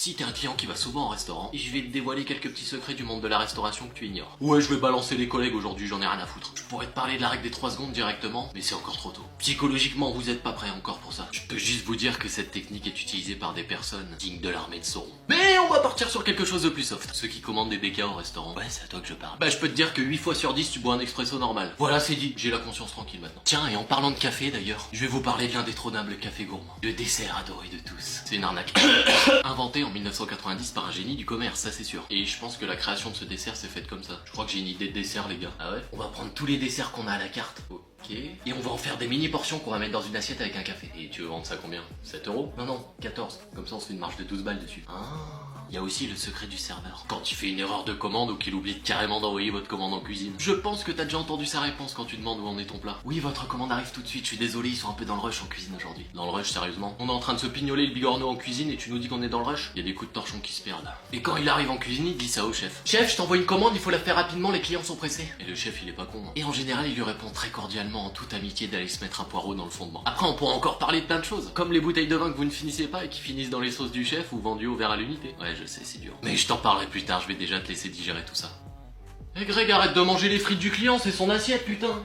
Si t'es un client qui va souvent au restaurant, je vais te dévoiler quelques petits secrets du monde de la restauration que tu ignores. Ouais, je vais balancer les collègues aujourd'hui, j'en ai rien à foutre. Je pourrais te parler de la règle des 3 secondes directement, mais c'est encore trop tôt. Psychologiquement, vous êtes pas prêts encore pour ça. Je peux juste vous dire que cette technique est utilisée par des personnes dignes de l'armée de Sauron. Mais on va partir sur quelque chose de plus soft. Ceux qui commandent des BK au restaurant. Ouais, c'est à toi que je parle. Bah, je peux te dire que 8 fois sur 10, tu bois un expresso normal. Voilà, c'est dit. J'ai la conscience tranquille maintenant. Tiens, et en parlant de café d'ailleurs, je vais vous parler de l'indétrônable café gourmand. Le dessert adoré de tous. C'est une arnaque. Inventé en 1990 par un génie du commerce, ça c'est sûr. Et je pense que la création de ce dessert s'est faite comme ça. Je crois que j'ai une idée de dessert, les gars. Ah ouais? On va prendre tous les desserts qu'on a à la carte. Ok. Et on va en faire des mini portions qu'on va mettre dans une assiette avec un café. Et tu veux vendre ça combien? 7 euros? Non, 14. Comme ça on se fait une marge de 12 balles dessus. Ah. Il y a aussi le secret du serveur. Quand il fait une erreur de commande ou qu'il oublie carrément d'envoyer votre commande en cuisine. Je pense que t'as déjà entendu sa réponse quand tu demandes où en est ton plat. Oui, votre commande arrive tout de suite, je suis désolé, ils sont un peu dans le rush en cuisine aujourd'hui. Dans le rush, sérieusement? On est en train de se pignoler le bigorneau en cuisine et tu nous dis qu'on est dans le rush? Il y a des coups de torchon qui se perdent. Et quand il arrive en cuisine, il dit ça au chef. Chef, je t'envoie une commande, il faut la faire rapidement, les clients sont pressés. Et le chef, il est pas con. Hein. Et en général, il lui répond très cordialement, en toute amitié, d'aller se mettre un poireau dans le fondement. Après, on pourra encore parler de plein de choses. Comme les bouteilles de vin que vous ne finissez pas et qui finissent dans les sauces du chef ou vendues au verre à l'unité. Ouais, je sais, c'est dur. Mais je t'en parlerai plus tard, je vais déjà te laisser digérer tout ça. Eh Greg, arrête de manger les frites du client, c'est son assiette, putain!